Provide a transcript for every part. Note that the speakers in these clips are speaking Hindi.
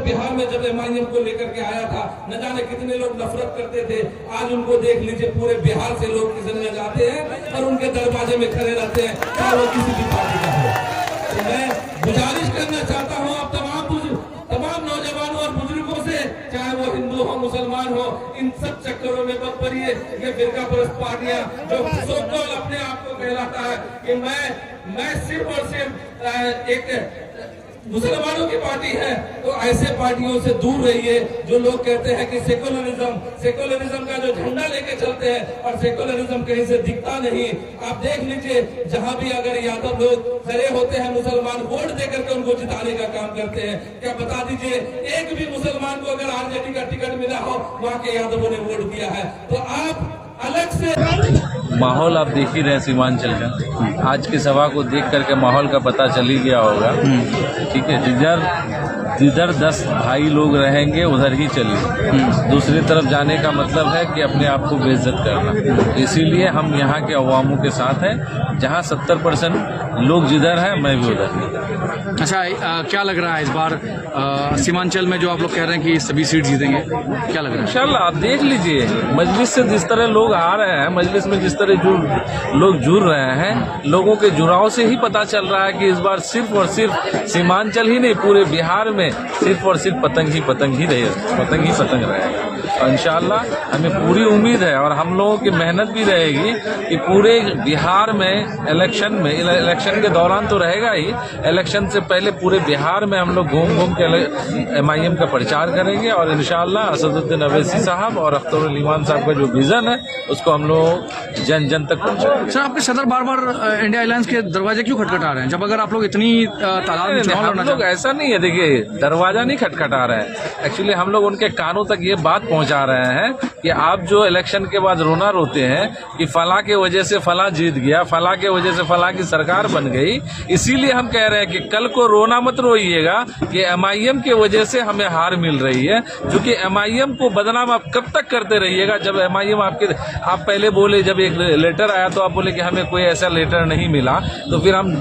बिहार में जब एमआईएम को लेकर के आया था, न जाने कितने लोग नफरत करते थे। आज उनको देख लीजिए, पूरे बिहार से लोग किसने जाते हैं और उनके दरवाजे में खड़े रहते हैं, चाहे वो किसी भी पार्टी का हो। तो मैं गुजारिश करना चाहता हूँ आप तमाम नौजवानों और बुजुर्गों से, चाहे वो हिंदू हो मुसलमान हो, इन सब चक्करों में मत पड़िए। ये फिरका परस्त पार्टियां जो सोकॉल अपने आप को कहलाता है कि मैं सिर्फ और सिर्फ एक मुसलमानों की पार्टी है, तो ऐसे पार्टियों से दूर रहिए जो लोग कहते हैं कि सेकुलरिज्म का जो झंडा लेके चलते हैं और सेकुलरिज्म कहीं से दिखता नहीं। आप देख लीजिए, जहां भी अगर यादव लोग खड़े होते हैं, मुसलमान वोट देकर के उनको जिताने का काम करते हैं। क्या बता दीजिए, एक भी मुसलमान को अगर आरजेडी का टिकट मिला हो, वहां के यादवों ने वोट दिया है। तो आप अलग से माहौल आप देख ही रहे सीमांचल का। आज की सभा को देख करके माहौल का पता चल ही गया होगा। ठीक है, जिधर 10 भाई लोग रहेंगे उधर ही चलिए। दूसरी तरफ जाने का मतलब है कि अपने आप को बेइज्जत करना। इसीलिए हम यहाँ के अवामों के साथ हैं। जहाँ 70% लोग जिधर हैं, मैं भी उधर। अच्छा, क्या लग रहा है इस बार सीमांचल में जो आप लोग कह रहे हैं कि सभी सीट जीतेंगे, क्या लग रहा है? इंशाल्लाह आप देख लीजिए, मजलिस से जिस तरह लोग आ रहे हैं, मजलिस में जिस तरह लोग जुड़ रहे हैं, लोगों के जुड़ाव से ही पता चल रहा है कि इस बार सिर्फ और सिर्फ सीमांचल ही नहीं, पूरे बिहार में सिर्फ और सिर्फ पतंग ही पतंग रहेगा। और इंशाल्लाह हमें पूरी उम्मीद है और हम लोगों की मेहनत भी रहेगी कि पूरे बिहार में इलेक्शन के दौरान तो रहेगा ही, इलेक्शन से पहले पूरे बिहार में हम लोग घूम के एमआईएम का प्रचार करेंगे और इंशाल्लाह असदुद्दीन अवैसी साहब और अख्तरुल ईमान साहब का जो विजन है उसको हम लोग जन जन तक पहुंचाएंगे। सर, आपके सदर बार बार इंडिया अलायंस के दरवाजे क्यों खटखटा रहे हैं, जब अगर आप लोग इतनी तादाद में चुनाव लड़ना? हम लोग ऐसा नहीं है, देखिए दरवाजा नहीं खटखटा रहे हैं। एक्चुअली हम लोग उनके कानों तक ये बात पहुंचा रहे हैं कि आप जो इलेक्शन के बाद रोना रोते हैं कि फला के वजह से फला जीत गया, फला के वजह से फला की सरकार बन गई, इसीलिए हम कह रहे हैं कि कल को रोना मत रोइएगा कि एमआईएम के वजह से हमें हार मिल रही है। क्योंकि एमआईएम को बदनाम आप कब तक करते रहिएगा? जब एमआईएम आप पहले बोले, जब एक लेटर आया तो आप बोले कि हमें कोई ऐसा लेटर नहीं मिला, तो फिर हम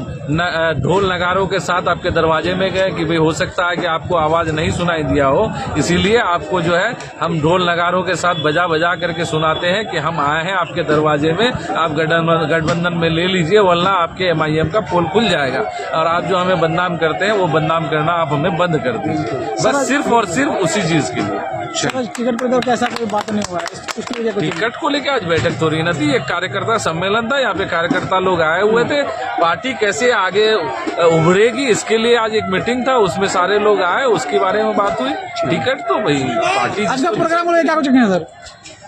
ढोल नगारों के साथ आपके दरवाजे में गए कि भाई हो सकता है कि आपको आवाज नहीं सुनाई दिया हो, इसीलिए आपको जो है हम ढोल नगारों के साथ बजा करके सुनाते हैं कि हम आए हैं आपके दरवाजे में, आप गठबंधन में ले लीजिए, वरना आपके एमआईएम का पोल खुल जाएगा। और आप जो हमें बदनाम करते हैं वो बदनाम करना आप हमें बंद कर दीजिए, बस सिर्फ और सिर्फ उसी चीज के लिए। टिकट पर कैसा कोई बात नहीं हुआ है? टिकट को लेकर आज बैठक थोड़ी न थी, एक कार्यकर्ता सम्मेलन था, यहाँ पे कार्यकर्ता लोग आए हुए थे। पार्टी कैसे आगे उभरेगी इसके लिए आज एक मीटिंग था, उसमें सारे लोग आए, उसके बारे में बात हुई। टिकट तो भाई पार्टी। आज का प्रोग्राम क्या कुछ है सर?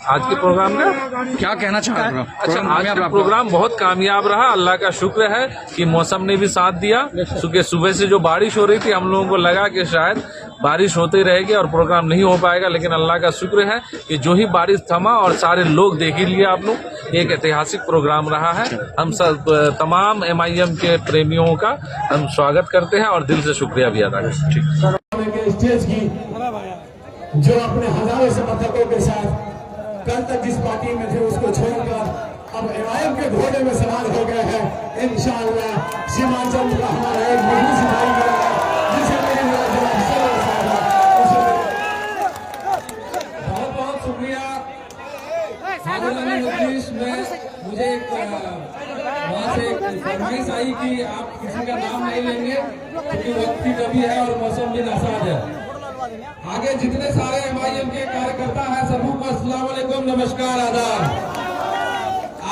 आज के प्रोग्राम का क्या कहना चाह रहे हैं? अच्छा, आज का प्रोग्राम बहुत कामयाब रहा। अल्लाह का शुक्र है कि मौसम ने भी साथ दिया। सुबह से जो बारिश हो रही थी, हम लोगों को लगा कि शायद बारिश होती रहेगी और प्रोग्राम नहीं हो पाएगा, लेकिन अल्लाह का शुक्र है कि जो ही बारिश थमा और सारे लोग देख ही लिए आप लोग। एक ऐतिहासिक प्रोग्राम रहा है। हम सब तमाम एमआईएम के प्रेमियों का हम स्वागत करते हैं और दिल से शुक्रिया भी अदा करते हैं। स्टेज की जो अपने हजारों समर्थकों के साथ कल तक जिस पार्टी में थे उसको छोड़कर अब एमआईएम के घोड़े में सवार हो गए हैं। इंशाअल्लाह सीमांचल का हमारा एक मजलिस दिखाई गया है, जिसे बहुत बहुत शुक्रिया। मुझे एक वहाँ से फरमाइश आई कि आप किसी का नाम नहीं लेंगे क्योंकि वक्त की कमी है और मौसम भी नासाज है। आगे जितने सारे एमआईएम के कार्यकर्ता हैं सबको अस्सलाम वालेकुम, नमस्कार, आदाब।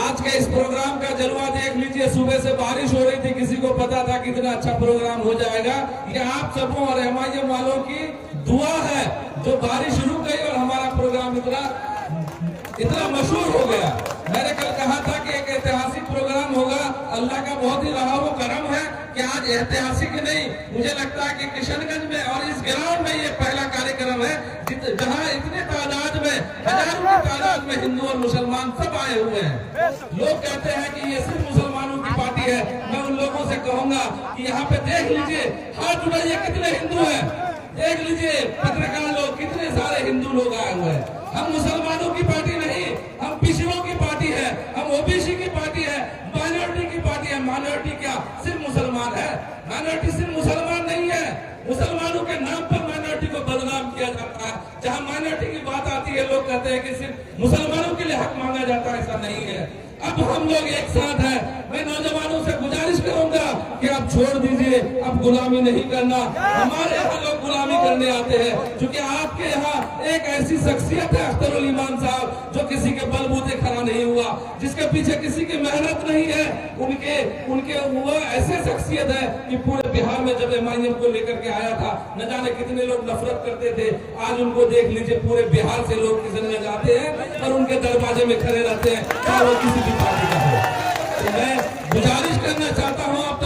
आज के इस प्रोग्राम का जलवा देख लीजिए। सुबह से बारिश हो रही थी, किसी को पता था कितना अच्छा प्रोग्राम हो जाएगा? ये आप सबों और एमआईएम वालों की दुआ है जो बारिश रुक गई और हमारा प्रोग्राम इतना मशहूर हो गया। मैंने कल कहा था कि एक ऐतिहासिक प्रोग्राम होगा। अल्लाह का बहुत ही रहा वो करम है कि आज ऐतिहासिक नहीं, मुझे लगता है कि किशनगंज में और इस ग्राउंड में ये पहला कार्यक्रम है जहां इतने तादाद में, हजारों की तादाद में हिंदू और मुसलमान सब आए हुए हैं। लोग कहते हैं कि ये सिर्फ मुसलमानों की पार्टी है। मैं उन लोगों से कहूंगा कि यहाँ पे देख लीजिए, हाथ उठाइए कितने हिंदू हैं, देख लीजिए पत्रकार लोग, कितने सारे हिंदू लोग आए हुए हैं। हम मुसलमानों की पार्टी नहीं, हम पिछड़ों की पार्टी है, हम ओबीसी की पार्टी है, माइनॉरिटी की पार्टी है। माइनॉरिटी क्या सिर्फ मुसलमान है? माइनॉरिटी सिर्फ मुसलमान नहीं है। मुसलमानों के नाम पर माइनॉरिटी को कहते हैं कि सिर्फ मुसलमानों के लिए हक मांगा जाता है, ऐसा नहीं है। अब हम लोग एक साथ हैं। मैं नौजवानों से गुजारिश करूंगा कि आप छोड़ दीजिए, अब गुलामी नहीं करना। हमारे यहाँ लोग गुलामी करने आते हैं, क्योंकि आपके यहाँ एक ऐसी शख्सियत है अख्तरुल ईमान साहब, जो किसी के बलबूते खड़ा नहीं हुआ, जिसके पीछे किसी की मेहनत नहीं है। उनके वो ऐसे शख्सियत है कि पूरे बिहार में जब एमआईएम को लेकर के आया था, न जाने कितने लोग नफरत करते थे। आज उनको देख लीजिए, पूरे बिहार से लोग किचन में जाते हैं और उनके दरवाजे में खड़े रहते हैं, चाहे वो किसी भी पार्टी का हो। तो मैं गुजारिश करना चाहता हूँ आप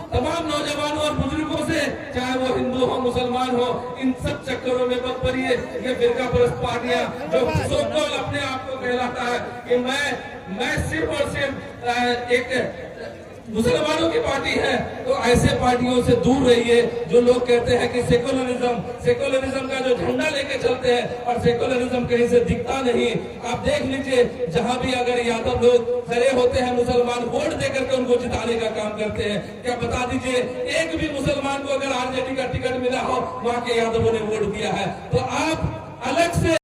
तमाम नौजवानों और बुजुर्गों से, चाहे वो हिंदू हो मुसलमान हो, इन सब चक्करों में मत पड़िए। ये फिरका परस्त पार्टियां जो सोकॉल अपने आप को कहलाता है कि मैं सिर्फ और सिर्फ एक मुसलमानों की पार्टी है, तो ऐसे पार्टियों से दूर रहिए जो लोग कहते हैं कि सेकुलरिज्म का जो झंडा लेके चलते हैं, और सेकुलरिज्म कहीं से दिखता नहीं। आप देख लीजिए, जहां भी अगर यादव लोग खड़े होते हैं, मुसलमान वोट देकर के उनको जिताने का काम करते हैं। क्या बता दीजिए, एक भी मुसलमान को अगर आरजेडी का टिकट मिला हो, वहां के यादवों ने वोट दिया है। तो आप अलग से